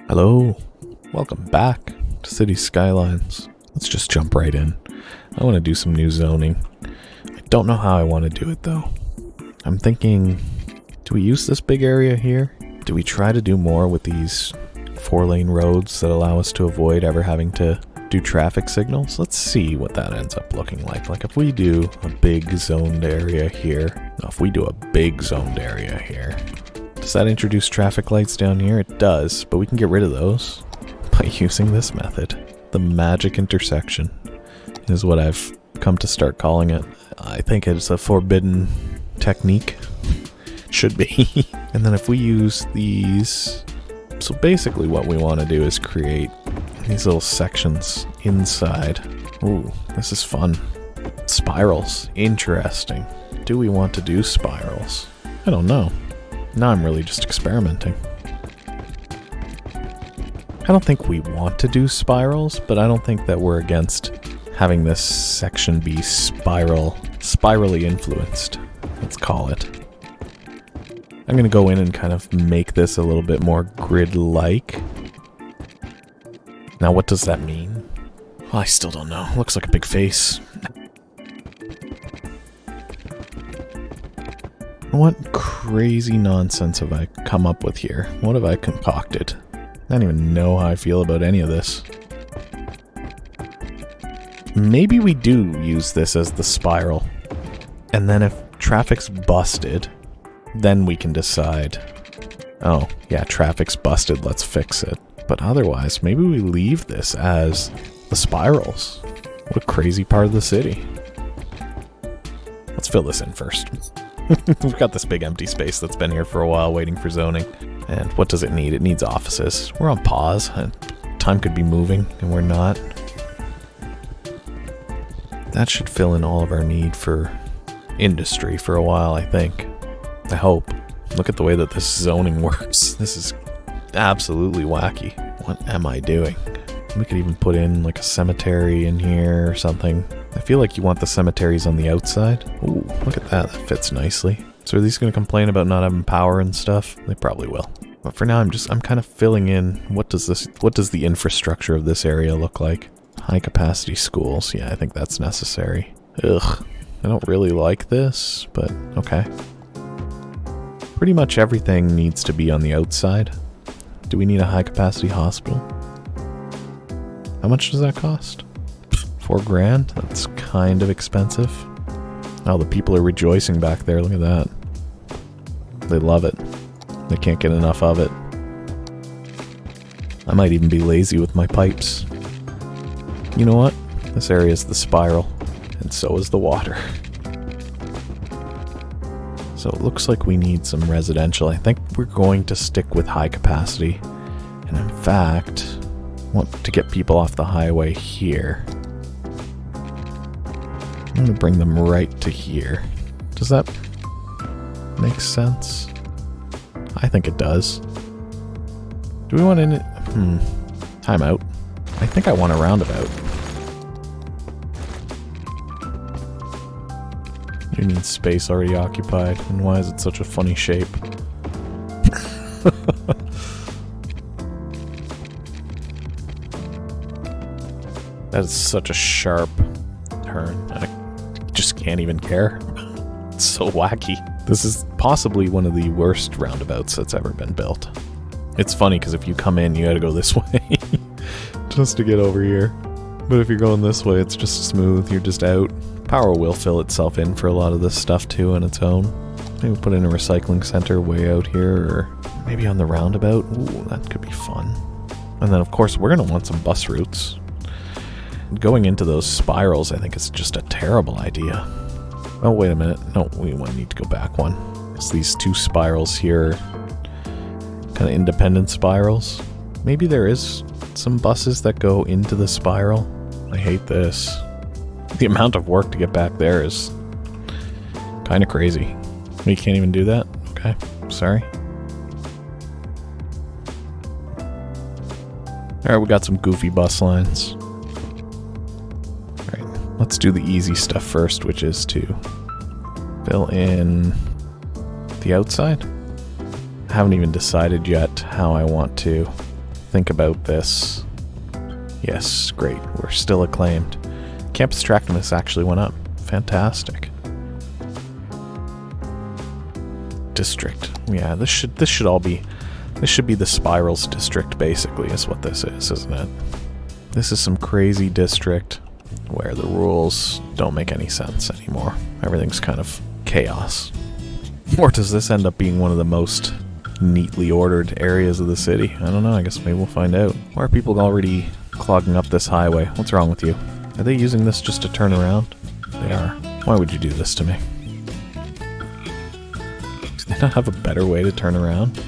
Hello, welcome back to Cities Skylines. Let's just jump right in. I want to do some new zoning. I don't know how I want to do it though. I'm thinking, do we use this big area here? Do we try to do more with these 4-lane roads that allow us to avoid ever having to do traffic signals? Let's see what that ends up looking like. Like if we do a big zoned area here. Does that introduce traffic lights down here? It does, but we can get rid of those by using this method. The magic intersection is what I've come to start calling it. I think it's a forbidden technique. Should be. And then if we use these... So basically what we want to do is create these little sections inside. Ooh, this is fun. Spirals. Interesting. Do we want to do spirals? I don't know. Now I'm really just experimenting. I don't think we want to do spirals, but I don't think that we're against having this section be spirally influenced. Let's call it. I'm gonna go in and kind of make this a little bit more grid-like. Now what does that mean? Well, I still don't know. Looks like a big face. What crazy nonsense have I come up with here? What have I concocted? I don't even know how I feel about any of this. Maybe we do use this as the spiral. And then if traffic's busted, then we can decide, oh, yeah, traffic's busted, let's fix it. But otherwise, maybe we leave this as the spirals. What a crazy part of the city. Let's fill this in first. We've got this big empty space that's been here for a while waiting for zoning. And what does it need? It needs offices. We're on pause. Time could be moving, and we're not. That should fill in all of our need for industry for a while, I think. I hope. Look at the way that this zoning works. This is absolutely wacky. What am I doing? We could even put in like a cemetery in here or something. I feel like you want the cemeteries on the outside. Ooh, look at that. That fits nicely. So are these going to complain about not having power and stuff? They probably will. But for now, I'm kind of filling in. What does the infrastructure of this area look like? High capacity schools. Yeah, I think that's necessary. Ugh. I don't really like this, but okay. Pretty much everything needs to be on the outside. Do we need a high capacity hospital? How much does that cost? $4,000? That's kind of expensive. Oh, the people are rejoicing back there. Look at that. They love it. They can't get enough of it. I might even be lazy with my pipes. You know what? This area is the spiral, and so is the water. So it looks like we need some residential. I think we're going to stick with high capacity. And in fact, want to get people off the highway here. I'm going to bring them right to here. Does that make sense? I think it does. Do we want in it? Time out. I think I want a roundabout. You need space already occupied. And why is it such a funny shape? That is such a sharp turn. I just can't even care. It's so wacky. This is possibly one of the worst roundabouts that's ever been built. It's funny because if you come in, you gotta go this way just to get over here. But if you're going this way, it's just smooth. You're just out. Power will fill itself in for a lot of this stuff too on its own. Maybe put in a recycling center way out here, or maybe on the roundabout. Ooh, that could be fun. And then of course we're gonna want some bus routes. Going into those spirals, I think, is just a terrible idea. Oh, wait a minute. No, we need to go back one. It's these two spirals here. Kind of independent spirals. Maybe there is some buses that go into the spiral. I hate this. The amount of work to get back there is kind of crazy. We can't even do that? Okay, sorry. Alright, we got some goofy bus lines. Let's do the easy stuff first, which is to fill in the outside. I haven't even decided yet how I want to think about this. Yes, great. We're still acclaimed. Campus attractiveness actually went up. Fantastic. District. Yeah, this should be the Spirals district, basically, is what this is, isn't it? This is some crazy district where the rules don't make any sense anymore. Everything's kind of chaos. Or does this end up being one of the most neatly ordered areas of the city? I don't know, I guess maybe we'll find out. Why are people already clogging up this highway? What's wrong with you? Are they using this just to turn around? They are. Why would you do this to me? Do they not have a better way to turn around?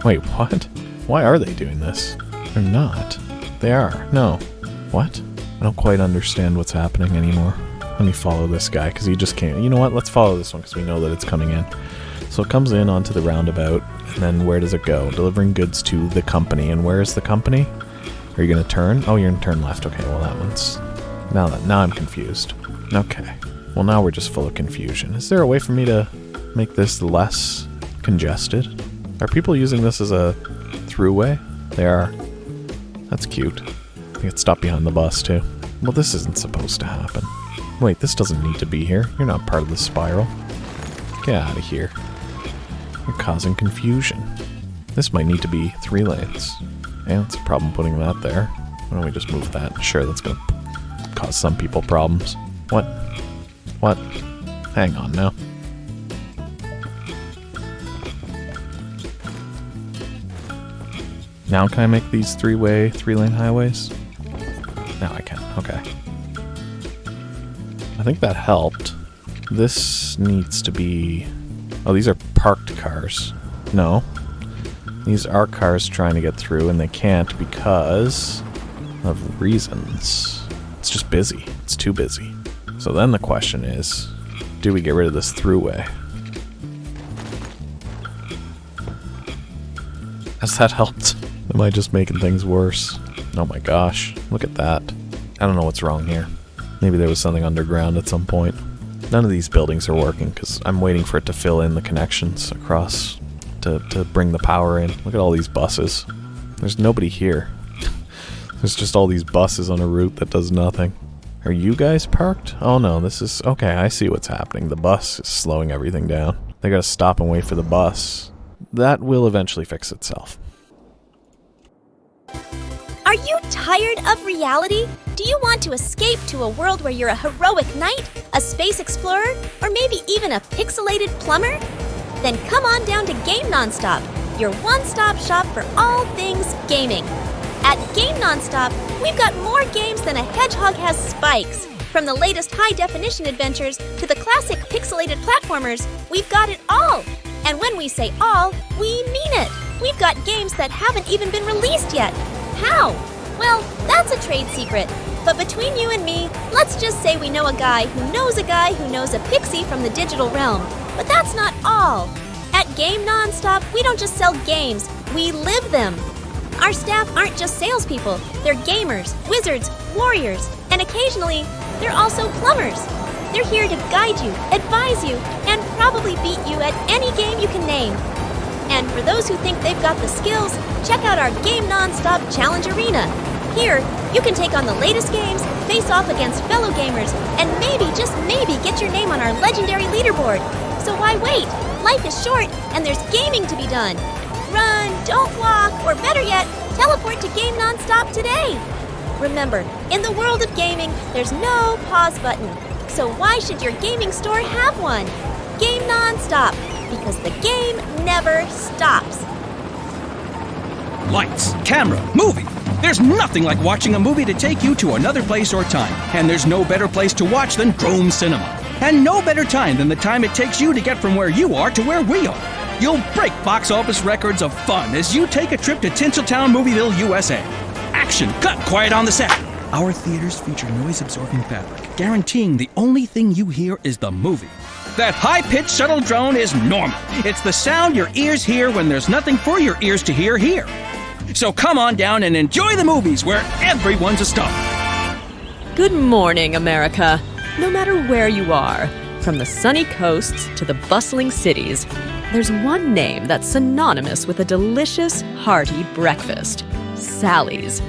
Wait, what? Why are they doing this? They're not. They are. No. What? I don't quite understand what's happening anymore. Let me follow this guy, because he just came. You know what? Let's follow this one, because we know that it's coming in. So it comes in onto the roundabout, and then where does it go? Delivering goods to the company. And where is the company? Are you going to turn? Oh, you're going to turn left. Okay, well that one's... Now I'm confused. Okay. Well, now we're just full of confusion. Is there a way for me to make this less congested? Are people using this as a throughway? They are. That's cute. I think it stopped behind the bus, too. Well, this isn't supposed to happen. Wait, this doesn't need to be here. You're not part of the spiral. Get out of here. You're causing confusion. This might need to be 3 lanes. Yeah, that's a problem putting that there. Why don't we just move that? Sure, that's going to cause some people problems. What? What? Hang on now. Now can I make these 3-lane highways? Now I can. Okay. I think that helped. This needs to be... Oh, these are parked cars. No. These are cars trying to get through, and they can't because of reasons. It's just busy. It's too busy. So then the question is, do we get rid of this throughway? Has that helped? Am I just making things worse? Oh my gosh, look at that. I don't know what's wrong here. Maybe there was something underground at some point. None of these buildings are working because I'm waiting for it to fill in the connections across to bring the power in. Look at all these buses. There's nobody here. There's just all these buses on a route that does nothing. Are you guys parked? Oh no, this is... Okay, I see what's happening. The bus is slowing everything down. They gotta stop and wait for the bus. That will eventually fix itself. Are you tired of reality? Do you want to escape to a world where you're a heroic knight, a space explorer, or maybe even a pixelated plumber? Then come on down to Game Nonstop, your one-stop shop for all things gaming. At Game Nonstop, we've got more games than a hedgehog has spikes. From the latest high-definition adventures to the classic pixelated platformers, we've got it all. And when we say all, we mean it. We've got games that haven't even been released yet. How? Well, that's a trade secret. But between you and me, let's just say we know a guy who knows a pixie from the digital realm. But that's not all. At Game Nonstop, we don't just sell games, we live them. Our staff aren't just salespeople, they're gamers, wizards, warriors, and occasionally, they're also plumbers. They're here to guide you, advise you, and probably beat you at any game you can name. And for those who think they've got the skills, check out our Game Nonstop Challenge Arena. Here, you can take on the latest games, face off against fellow gamers, and maybe, just maybe, get your name on our legendary leaderboard. So why wait? Life is short, and there's gaming to be done. Run, don't walk, or better yet, teleport to Game Nonstop today. Remember, in the world of gaming, there's no pause button. So why should your gaming store have one? Game Nonstop, because the game never stops. Lights, camera, movie. There's nothing like watching a movie to take you to another place or time. And there's no better place to watch than Drome Cinema. And no better time than the time it takes you to get from where you are to where we are. You'll break box office records of fun as you take a trip to Tinseltown Movieville, USA. Action, cut, quiet on the set. Our theaters feature noise-absorbing fabric, guaranteeing the only thing you hear is the movie. That high-pitched shuttle drone is normal. It's the sound your ears hear when there's nothing for your ears to hear here. So come on down and enjoy the movies where everyone's a star. Good morning, America. No matter where you are, from the sunny coasts to the bustling cities, there's one name that's synonymous with a delicious, hearty breakfast: Sally's.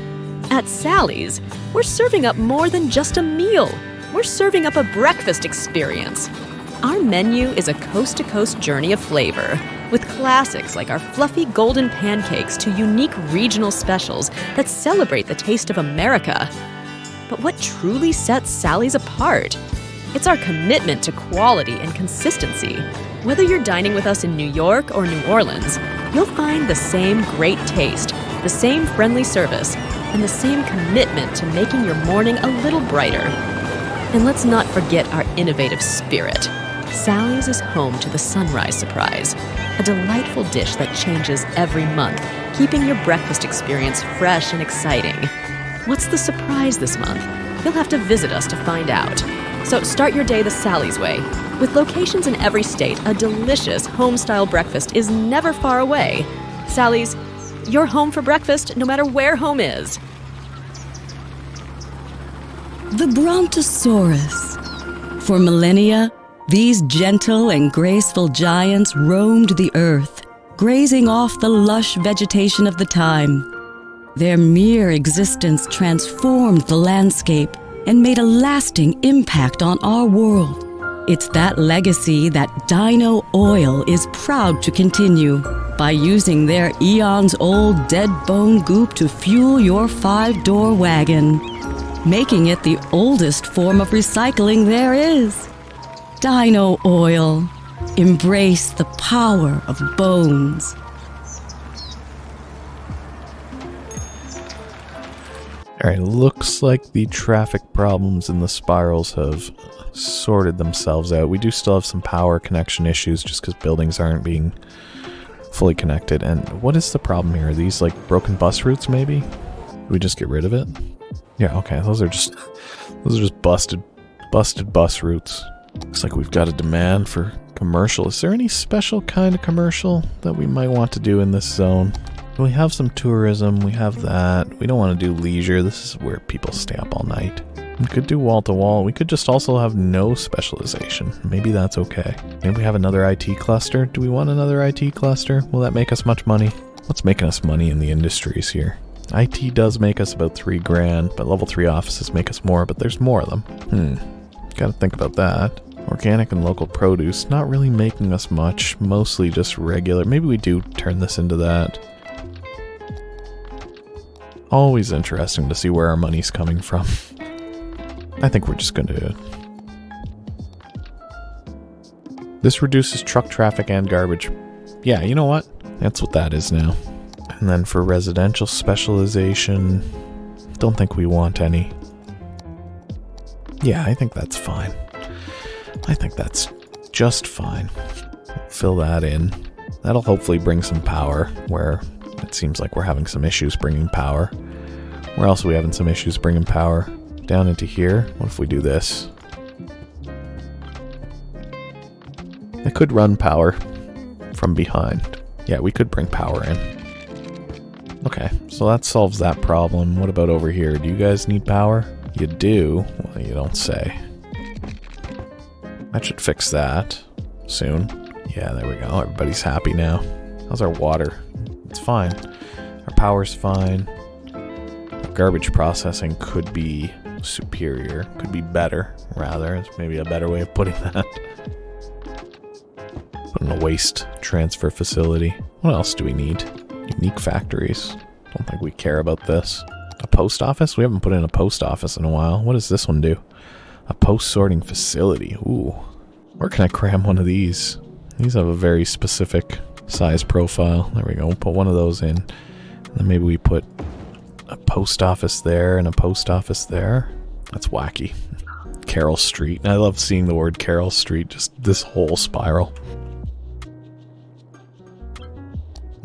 At Sally's, we're serving up more than just a meal. We're serving up a breakfast experience. Our menu is a coast-to-coast journey of flavor, with classics like our fluffy golden pancakes to unique regional specials that celebrate the taste of America. But what truly sets Sally's apart? It's our commitment to quality and consistency. Whether you're dining with us in New York or New Orleans, you'll find the same great taste, the same friendly service, and the same commitment to making your morning a little brighter. And let's not forget our innovative spirit. Sally's is home to the sunrise surprise, a delightful dish that changes every month, keeping your breakfast experience fresh and exciting. What's the surprise this month? You'll have to visit us to find out. So start your day the Sally's way. With locations in every state, a delicious home-style breakfast is never far away. Sally's, your home for breakfast no matter where home is. The Brontosaurus. For millennia, these gentle and graceful giants roamed the earth, grazing off the lush vegetation of the time. Their mere existence transformed the landscape and made a lasting impact on our world. It's that legacy that Dino Oil is proud to continue by using their eons-old dead bone goop to fuel your 5-door wagon, making it the oldest form of recycling there is. Dino Oil. Embrace the power of bones. All right, looks like the traffic problems in the spirals have sorted themselves out. We do still have some power connection issues just because buildings aren't being fully connected. And what is the problem here? Are these like broken bus routes maybe? Do we just get rid of it? Yeah, okay, those are just busted bus routes. Looks like we've got a demand for commercial. Is there any special kind of commercial that we might want to do in this zone? We have some tourism, we have that. We don't want to do leisure. This is where people stay up all night. We could do wall to wall. We could just also have no specialization. Maybe that's okay. Maybe we have another IT cluster. Do we want another IT cluster? Will that make us much money? What's making us money in the industries here? IT does make us about $3,000, but level 3 offices make us more, but there's more of them. Gotta think about that. Organic and local produce, not really making us much, mostly just regular. Maybe we do turn this into that. Always interesting to see where our money's coming from. I think we're just going to... This reduces truck traffic and garbage. Yeah, you know what? That's what that is now. And then for residential specialization, don't think we want any. Yeah, I think that's fine. I think that's just fine. Fill that in. That'll hopefully bring some power where it seems like we're having some issues bringing power. Where else are we having some issues bringing power? Down into here. What if we do this? I could run power from behind. Yeah, we could bring power in. Okay, so that solves that problem. What about over here? Do you guys need power? You do? Well, you don't say. That should fix that soon. Yeah, there we go. Everybody's happy now. How's our water? It's fine. Our power's fine. Our garbage processing could be superior. Could be better, rather. It's maybe a better way of putting that. Put in a waste transfer facility. What else do we need? Unique factories. Don't think we care about this. A post office? We haven't put in a post office in a while. What does this one do? A post sorting facility. Ooh. Where can I cram one of these? These have a very specific size profile. There we go. We'll put one of those in. And then maybe we put a post office there and a post office there. That's wacky. Carroll Street. I love seeing the word Carroll Street. Just this whole spiral.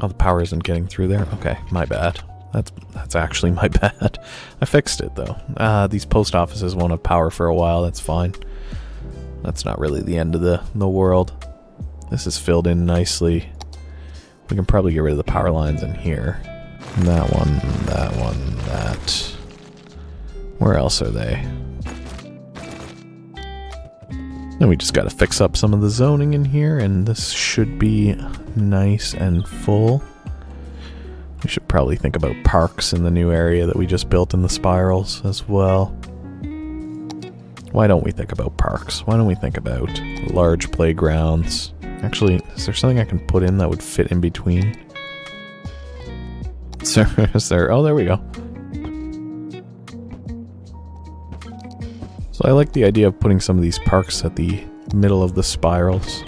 Oh, the power isn't getting through there? Okay, my bad. That's actually my bad. I fixed it, though. These post offices won't have power for a while. That's fine. That's not really the end of the world. This is filled in nicely. We can probably get rid of the power lines in here. That one, that. Where else are they? Then we just got to fix up some of the zoning in here, and this should be nice and full. We should probably think about parks in the new area that we just built in the spirals as well. Why don't we think about parks? Why don't we think about large playgrounds? Actually, is there something I can put in that would fit in between? Is there? Oh, there we go. So I like the idea of putting some of these parks at the middle of the spirals.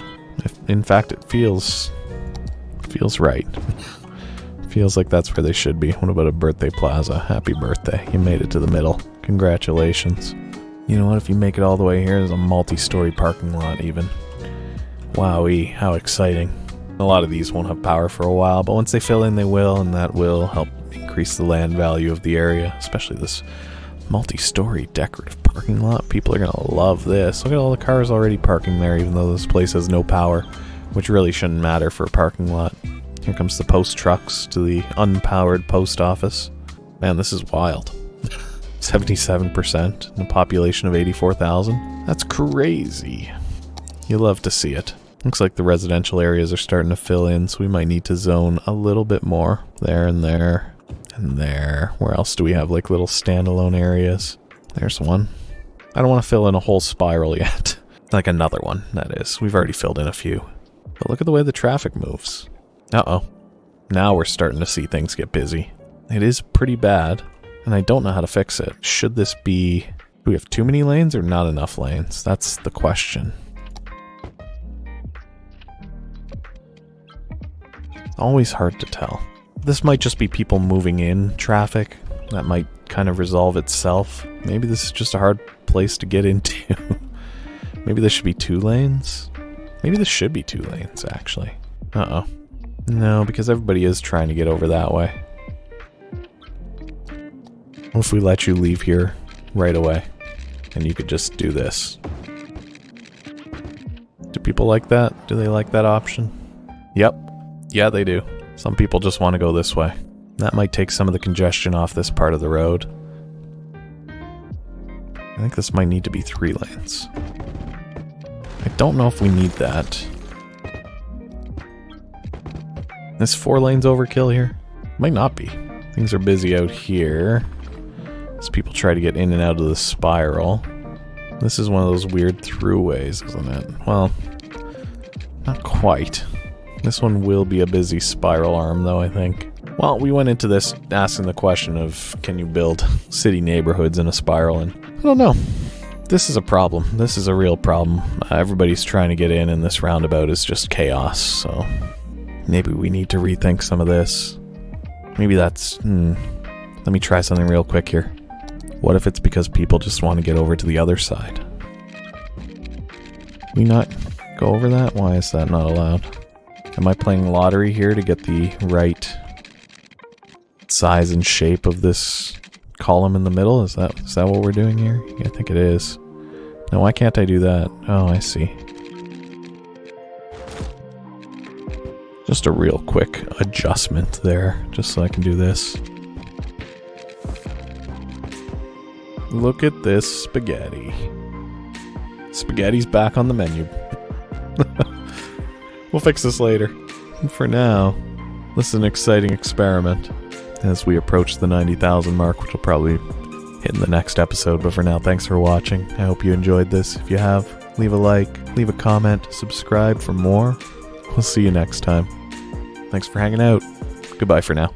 In fact, it feels right. Feels like that's where they should be. What about a birthday plaza? Happy birthday. You made it to the middle. Congratulations. You know what? If you make it all the way here, there's a multi-story parking lot even. Wowee, how exciting. A lot of these won't have power for a while, but once they fill in, they will, and that will help increase the land value of the area, especially this multi-story decorative parking lot. People are gonna love this. Look at all the cars already parking there, even though this place has no power, which really shouldn't matter for a parking lot. Here comes the post trucks to the unpowered post office. Man, this is wild. 77% in a population of 84,000. That's crazy. You love to see it. Looks like the residential areas are starting to fill in, so we might need to zone a little bit more. There and there and there. Where else do we have like little standalone areas? There's one. I don't want to fill in a whole spiral yet. Like another one, that is. We've already filled in a few. But look at the way the traffic moves. Uh-oh. Now we're starting to see things get busy. It is pretty bad, and I don't know how to fix it. Should this be... Do we have too many lanes or not enough lanes? That's the question. Always hard to tell. This might just be people moving in traffic. That might kind of resolve itself. Maybe this is just a hard place to get into. Maybe this should be 2 lanes? Maybe this should be 2 lanes, actually. Uh-oh. No, because everybody is trying to get over that way. What if we let you leave here right away? And you could just do this. Do people like that? Do they like that option? Yep. Yeah, they do. Some people just want to go this way. That might take some of the congestion off this part of the road. I think this might need to be 3 lanes. I don't know if we need that. Is 4 lanes overkill here? Might not be. Things are busy out here as people try to get in and out of the spiral. This is one of those weird throughways, isn't it? Well, not quite. This one will be a busy spiral arm, though, I think. Well, we went into this asking the question of, can you build city neighborhoods in a spiral? And I don't know. This is a problem. This is a real problem. Everybody's trying to get in, and this roundabout is just chaos, so maybe we need to rethink some of this. Maybe that's... Let me try something real quick here. What if it's because people just want to get over to the other side? Can we not go over that? Why is that not allowed? Am I playing lottery here to get the right size and shape of this column in the middle? Is that what we're doing here? Yeah, I think it is. No, why can't I do that? Oh, I see. Just a real quick adjustment there, just so I can do this. Look at this spaghetti. Spaghetti's back on the menu. We'll fix this later. And for now, this is an exciting experiment as we approach the 90,000 mark, which will probably hit in the next episode. But for now, thanks for watching. I hope you enjoyed this. If you have, leave a like, leave a comment, subscribe for more. We'll see you next time. Thanks for hanging out. Goodbye for now.